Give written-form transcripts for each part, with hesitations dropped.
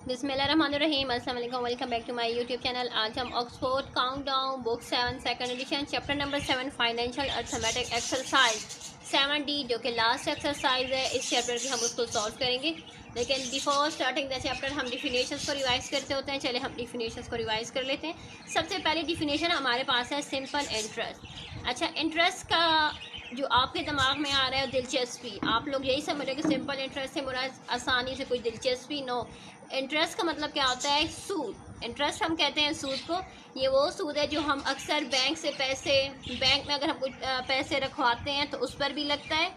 बिस्मिल्लाहिर्रहमानिर्रहीम, अस्सलाम वालेकुम, welcome back to my YouTube channel. आज हम Oxford countdown book 7 second edition chapter number 7 financial arithmetic exercise 7D जो कि लास्ट एक्सरसाइज है इस चैप्टर की, हम उसको सॉल्व करेंगे। लेकिन बिफोर स्टार्टिंग द चैप्टर हम डिफिनेशंस को रिवाइज करते होते हैं। चले हम डिफिनेशंस को रिवाइज कर लेते हैं। सबसे पहली डिफिनेशन हमारे पास है सिंपल इंटरेस्ट। अच्छा, इंटरेस्ट का जो आपके दिमाग में आ रहा है दिलचस्पी, आप लोग यही समझ रहे हो कि सिंपल इंटरेस्ट से मुराद आसानी से कोई दिलचस्पी नो। इंटरेस्ट का मतलब क्या होता है? सूद। इंटरेस्ट हम कहते हैं सूद को। ये वो सूद है जो हम अक्सर बैंक से बैंक में अगर हम कुछ पैसे रखवाते हैं तो उस पर भी लगता है,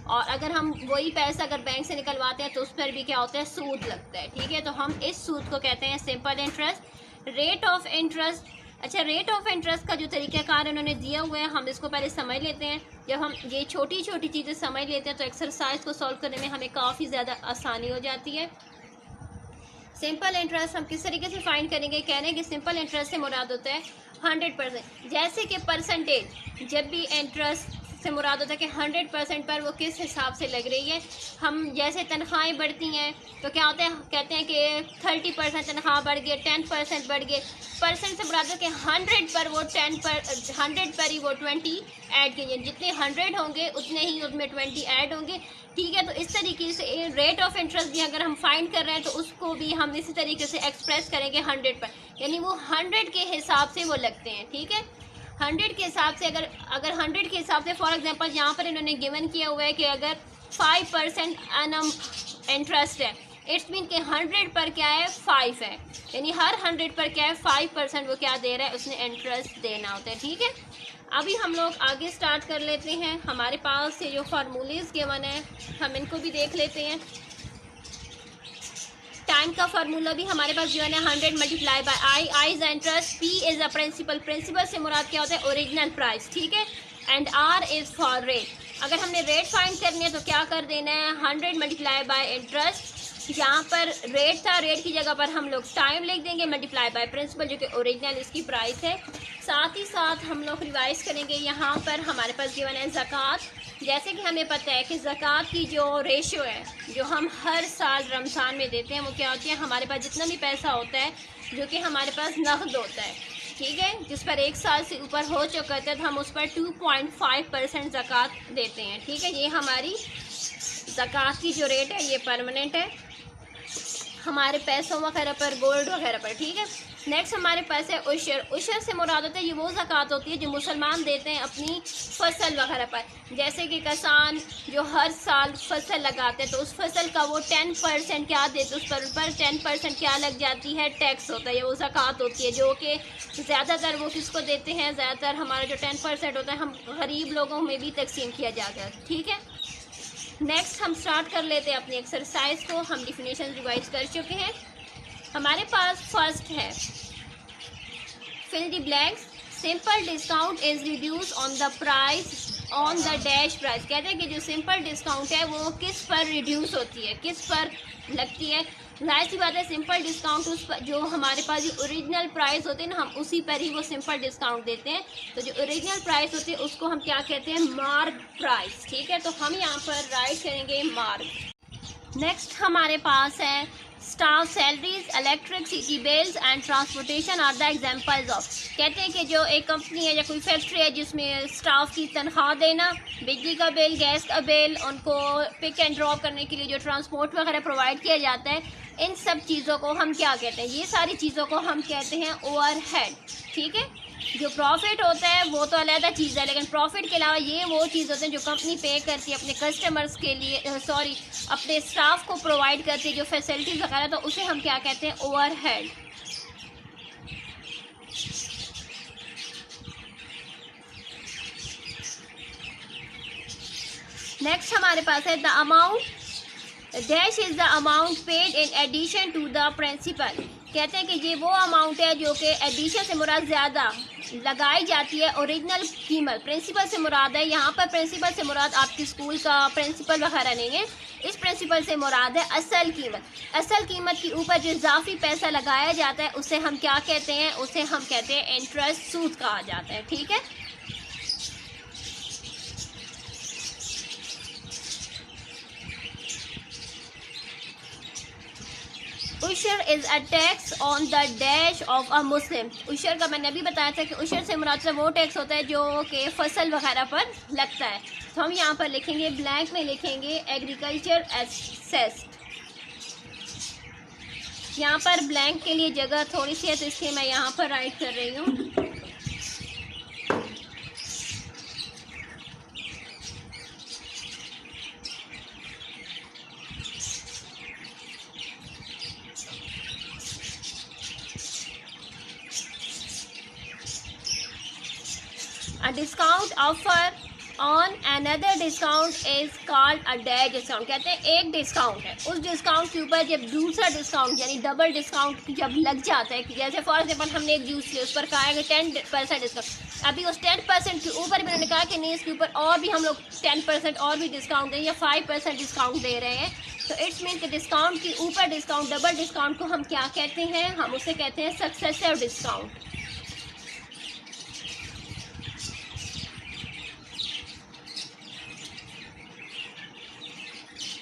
और अगर हम वही पैसा अगर बैंक से निकलवाते हैं तो उस पर भी क्या होता है? सूद लगता है। ठीक है, तो हम इस सूद को कहते हैं simple interest. Rate of interest. अच्छा, रेट ऑफ इंटरेस्ट का जो तरीक़ाकार उन्होंने दिया हुआ है हम इसको पहले समझ लेते हैं। जब हम ये छोटी छोटी चीज़ें समझ लेते हैं तो एक्सरसाइज को सॉल्व करने में हमें काफ़ी ज़्यादा आसानी हो जाती है। सिंपल इंटरेस्ट हम किस तरीके से फाइंड करेंगे? कह रहे हैं कि सिंपल इंटरेस्ट से मुराद होता है 100%। जैसे कि परसेंटेज, जब भी इंटरेस्ट से मुराद होता है कि 100% पर वो किस हिसाब से लग रही है। हम जैसे तनख्वाहें बढ़ती हैं तो क्या होता है, कहते हैं कि 30% तनख्वाह बढ़ गई, 10% बढ़ गए। परसेंट से मुराद है कि 100 पर वो 100 पर ही वो 20 ऐड कीजिए। जितने 100 होंगे उतने ही उसमें 20 ऐड होंगे। ठीक है, तो इस तरीके से रेट ऑफ इंटरेस्ट भी अगर हम फाइंड कर रहे हैं तो उसको भी हम इसी तरीके से एक्सप्रेस करेंगे 100 पर, यानी वो 100 के हिसाब से वो लगते हैं। ठीक है, 100 के हिसाब से अगर 100 के हिसाब से, फॉर एग्जांपल यहाँ पर इन्होंने गिवन किया हुआ है कि अगर 5% एनम इंटरेस्ट है, इट्स मीन कि 100 पर क्या है? 5 है, यानी हर 100 पर क्या है? 5% वो क्या दे रहा है? उसने इंटरेस्ट देना होता है। ठीक है, अभी हम लोग आगे स्टार्ट कर लेते हैं। हमारे पास ये जो फार्मूलेज गिवन है हम इनको भी देख लेते हैं। टाइम का फार्मूला भी हमारे पास जो है ना 100 multiply by I is interest, P is a principal. Principal से मुराद क्या होता है? Original price. ठीक है, and R is for rate. अगर हमने रेट फाइंड करनी है तो क्या कर देना है? 100 मल्टीप्लाई बाय इंटरेस्ट। यहाँ पर रेट था, रेट की जगह पर हम लोग टाइम लिख देंगे, मल्टीप्लाई बाय प्रिंसिपल जो कि ओरिजिनल इसकी प्राइस है। साथ ही साथ हम लोग रिवाइज करेंगे। यहाँ पर हमारे पास गिवन है ज़कात। जैसे कि हमें पता है कि ज़कात की जो रेशियो है जो हम हर साल रमज़ान में देते हैं वो क्या होती है? हमारे पास जितना भी पैसा होता है जो कि हमारे पास नकद होता है, ठीक है, जिस पर 1 साल से ऊपर हो चुका है तो हम उस पर 2.5% ज़कात देते हैं। ठीक है, ये हमारी ज़कात की जो रेट है ये परमानेंट है हमारे पैसों वगैरह पर, गोल्ड वगैरह पर। ठीक है, नेक्स्ट हमारे पास है उशर। उशर से मुराद होता है ये वो ज़कात होती है जो मुसलमान देते हैं अपनी फसल वगैरह पर। जैसे कि किसान जो हर साल फसल लगाते हैं तो उस फसल का वो 10% क्या देते, उस पर 10% क्या लग जाती है? टैक्स होता है। ये वो ज़कात होती है जो कि ज़्यादातर वो किसको देते हैं? ज़्यादातर हमारा जो 10% होता है हम गरीब लोगों में भी तकसीम किया जाता है। ठीक है, नेक्स्ट हम स्टार्ट कर लेते हैं अपनी एक्सरसाइज को। हम डिफिनेशन रिवाइज कर चुके हैं। हमारे पास फर्स्ट है fill the blanks. Simple discount is reduce on the price on the dash price. कहते हैं कि जो सिंपल डिस्काउंट है वो किस पर रिड्यूस होती है, किस पर लगती है? जाहिर सी बात है सिंपल डिस्काउंट उस पर जो हमारे पास जो ओरिजिनल प्राइस होते हैं ना, हम उसी पर ही वो सिंपल डिस्काउंट देते हैं। तो जो ओरिजिनल प्राइस होती है उसको हम क्या कहते हैं? Mark price. ठीक है, तो हम यहाँ पर राइट करेंगे मार्क। नेक्स्ट हमारे पास है staff salaries, electricity bills and transportation are the examples of. कहते हैं कि जो एक कंपनी है या कोई फैक्ट्री है जिसमें स्टाफ की तनख्वाह देना, बिजली का बिल, गैस का बिल, उनको पिक एंड ड्रॉप करने के लिए जो ट्रांसपोर्ट वगैरह प्रोवाइड किया जाता है, इन सब चीज़ों को हम क्या कहते हैं? ये सारी चीज़ों को हम कहते हैं ओवरहेड। ठीक है, जो प्रॉफिट होता है वो तो अलग चीज़ है, लेकिन प्रॉफिट के अलावा ये वो चीज़ होते हैं जो कंपनी पे करती है अपने कस्टमर्स के लिए, अपने स्टाफ को प्रोवाइड करती है जो फैसिलिटीज़ वगैरह, तो उसे हम क्या कहते हैं? ओवरहेड। नेक्स्ट हमारे पास है the amount dash is the amount paid in addition to the principal. कहते हैं कि ये वो अमाउंट है जो कि एडिशन से मुराद ज़्यादा लगाई जाती है ओरिजिनल कीमत। प्रिंसिपल से मुराद है, यहाँ पर प्रिंसिपल से मुराद आपकी स्कूल का प्रिंसिपल वगैरह नहीं है, इस प्रिंसिपल से मुराद है असल कीमत। असल कीमत के ऊपर जो इजाफी पैसा लगाया जाता है उसे हम क्या कहते हैं? उसे हम कहते हैं इंटरेस्ट, सूद कहा जाता है। ठीक है, उशर is a tax on the dash of a Muslim. उशर का मैंने अभी बताया था कि उशर से मुराद से वो टैक्स होता है जो कि फसल वगैरह पर लगता है। तो हम यहाँ पर लिखेंगे, ब्लैंक में लिखेंगे एग्रीकल्चर एसेस्ड। यहाँ पर ब्लैंक के लिए जगह थोड़ी सी है तो इसलिए मैं यहाँ पर राइट कर रही हूँ। A discount offer on another discount is called a dash discount। कहते हैं एक डिस्काउंट है, उस डिस्काउंट के ऊपर जब दूसरा डिस्काउंट यानी डबल डिस्काउंट जब लग जाता है, जैसे फॉर एग्जाम्पल हमने एक जूस लिया, उस पर कहा है कि 10% डिस्काउंट। अभी उस 10% के ऊपर भी उन्होंने कहा कि नहीं, इसके ऊपर और भी हम लोग 10% और भी डिस्काउंट दें या 5% डिस्काउंट दे रहे हैं। तो इट्स मीन कि डिस्काउंट के ऊपर डिस्काउंट, डबल डिस्काउंट को हम क्या कहते हैं? हम उसे कहते हैं सक्सेसिव डिस्काउंट।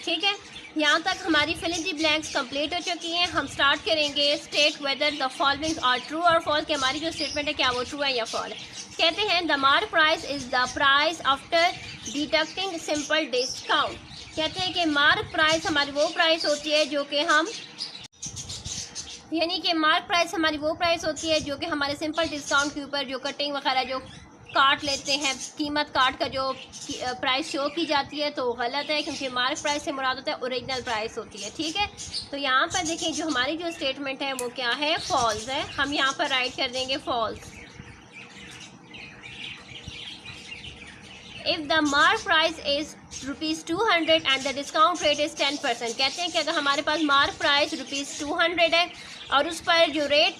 ठीक है, यहाँ तक हमारी fill in the blanks complete हो चुकी हैं। हम स्टार्ट करेंगे state whether the following are true और फॉल्स, कि हमारी जो स्टेटमेंट है क्या वो ट्रू है या फॉल्स है। कहते हैं the mark price is the price after deducting simple discount. कहते हैं कि मार्क प्राइस हमारी वो प्राइस होती है जो कि हम, यानी कि मार्क प्राइस हमारी वो प्राइस होती है जो कि हमारे सिंपल डिस्काउंट के ऊपर जो कटिंग वगैरह जो काट लेते हैं, कीमत काट का जो प्राइस शो की जाती है, तो गलत है, क्योंकि मार्क प्राइस से मुराद होता है ओरिजिनल प्राइस होती है। ठीक है, तो यहाँ पर देखें जो हमारी जो स्टेटमेंट है वो क्या है? फॉल्स है। हम यहाँ पर राइट कर देंगे false. If the mark price is ₹200 and the discount rate is 10%। कहते हैं कि अगर हमारे पास मार्क प्राइस ₹200 है और उस पर जो रेट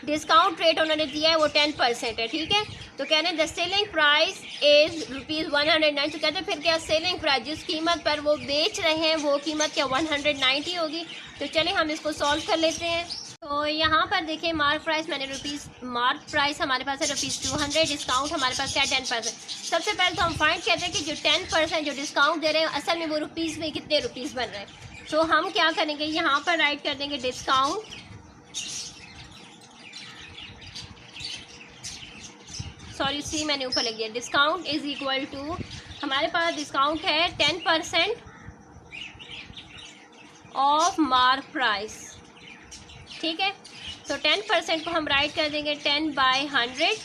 डिस्काउंट रेट उन्होंने दिया है वो 10% है। ठीक है, तो कह रहे हैं द सेलिंग प्राइस इज़ ₹109। तो कहते हैं फिर क्या सेलिंग प्राइस, जिस कीमत पर वो बेच रहे हैं वो कीमत क्या 190 होगी। तो चलिए हम इसको सॉल्व कर लेते हैं। तो यहाँ पर देखिए मार्क प्राइस मार्क प्राइस हमारे पास है ₹200, डिस्काउंट हमारे पास क्या है 10%। सबसे पहले तो हम फाइंड करते हैं कि जो 10% जो डिस्काउंट दे रहे हैं असल में वो रुपीज़ में कितने रुपीज़ बन रहे हैं। तो हम क्या करेंगे, यहाँ पर राइट कर देंगे डिस्काउंट, सॉरी सी मैंने ऊपर लिख दिया, डिस्काउंट इज इक्वल टू, हमारे पास डिस्काउंट है 10% ऑफ मार्क प्राइस। ठीक है, तो 10% को हम राइट कर देंगे 10/100।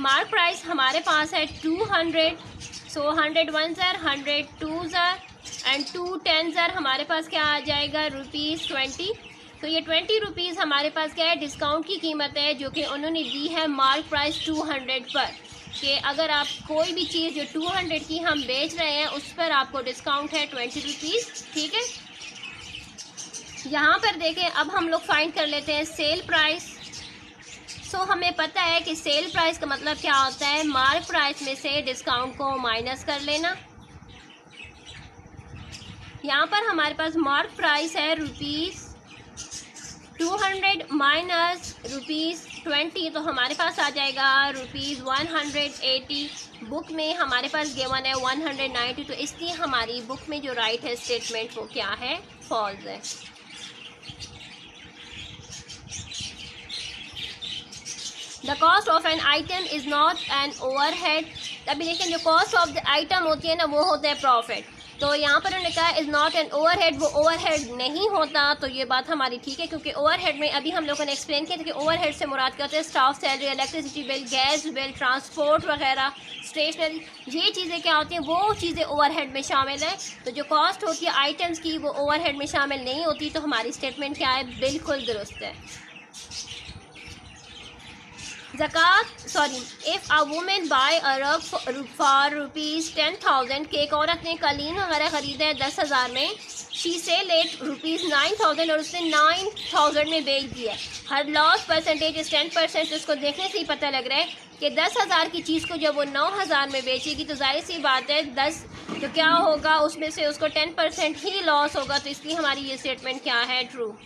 मार्क प्राइस हमारे पास है 200, सो 100 1 ज़र, 100 2 ज़र एंड 2 10 ज़र, हमारे पास क्या आ जाएगा ₹20। तो ये 20 रुपीज़ हमारे पास क्या है? डिस्काउंट की कीमत है जो कि उन्होंने दी है मार्क प्राइस 200 पर, कि अगर आप कोई भी चीज़ जो 200 की हम बेच रहे हैं उस पर आपको डिस्काउंट है 20 रुपीज़। ठीक है, यहाँ पर देखें अब हम लोग फाइंड कर लेते हैं सेल प्राइस। सो हमें पता है कि सेल प्राइस का मतलब क्या होता है? मार्क प्राइस में से डिस्काउंट को माइनस कर लेना। यहाँ पर हमारे पास मार्क प्राइस है ₹200 माइनस ₹20, तो हमारे पास आ जाएगा ₹180। बुक में हमारे पास गिवन है 190, तो इसलिए हमारी बुक में जो राइट है स्टेटमेंट वो क्या है? फॉल्स है। The cost of an item is not an overhead. अभी लेकिन जो कॉस्ट ऑफ द आइटम होती है ना वो होता है प्रॉफिट। तो यहाँ पर उन्होंने कहा इज़ नॉट एन ओवरहेड, वो ओवरहेड नहीं होता। तो ये बात हमारी ठीक है, क्योंकि ओवरहेड में अभी हम लोगों ने एक्सप्लेन किया था कि ओवरहेड से मुराद क्या होता है? Staff salary, electricity bill, gas bill, transport वगैरह, स्टेशनरी, ये चीज़ें क्या होती हैं? वो चीज़ें ओवरहेड में शामिल हैं। तो जो कॉस्ट होती है आइटम्स की वो ओवरहेड में शामिल नहीं होती। तो हमारी स्टेटमेंट क्या है? बिल्कुल दुरुस्त है। इफ़ अ वुमेन बाय अ रग फॉर ₹10,000, कि एक औरत ने कालीन वगैरह ख़रीदा है 10,000 में, शी सेल इट ₹9,000 और उसने 9,000 में बेच दिया। हर लॉस परसेंटेज इज 10%। तो उसको देखने से ही पता लग रहा है कि 10,000 की चीज़ को जब वो 9,000 में बेचेगी तो जाहिर सी बात है 10 तो क्या होगा, उसमें से उसको 10% ही लॉस होगा। तो इसलिए हमारी ये स्टेटमेंट क्या है? ट्रू।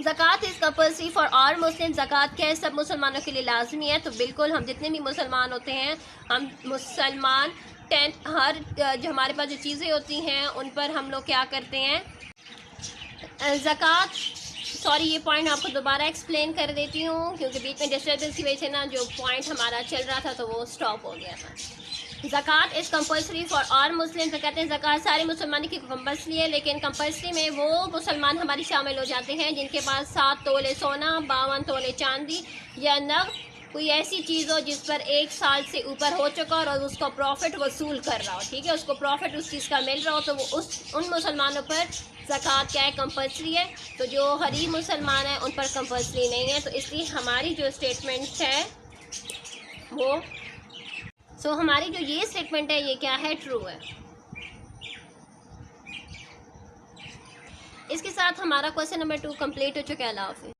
ज़कात is compulsory for all Muslim. ज़कात क्या है? सब मुसलमानों के लिए लाजमी है। तो बिल्कुल हम जितने भी मुसलमान होते हैं, हम मुसलमान हर जो हमारे पास जो चीज़ें होती हैं उन पर हम लोग क्या करते हैं? ज़कात, सॉरी ये पॉइंट आपको दोबारा एक्सप्लेन कर देती हूँ क्योंकि बीच में डिस्टर्बेंस की वजह से ना जो पॉइंट हमारा चल रहा था तो वो स्टॉप हो गया था। ज़कात is compulsory for all Muslim. तो कहते हैं ज़कात सारे मुसलमान की कंपल्सरी है, लेकिन कंपल्सरी में वो मुसलमान हमारी शामिल हो जाते हैं जिनके पास 7 तोले सोना, 52 तोले चांदी या नग, कोई ऐसी चीज़ हो जिस पर 1 साल से ऊपर हो चुका और उसका प्रॉफिट वसूल कर रहा हो, ठीक है, उसको प्रॉफिट उस चीज़ का मिल रहा हो, तो वो उन मुसलमानों पर ज़कात क्या है, कंपल्सरी है। तो जो गरीब मुसलमान हैं उन पर कंपल्सरी नहीं है। तो इसलिए हमारी जो स्टेटमेंट है वो हमारी जो ये स्टेटमेंट है ये क्या है, ट्रू है। इसके साथ हमारा क्वेश्चन नंबर 2 कंप्लीट हो चुका है। अल्लाह हाफ़िज़।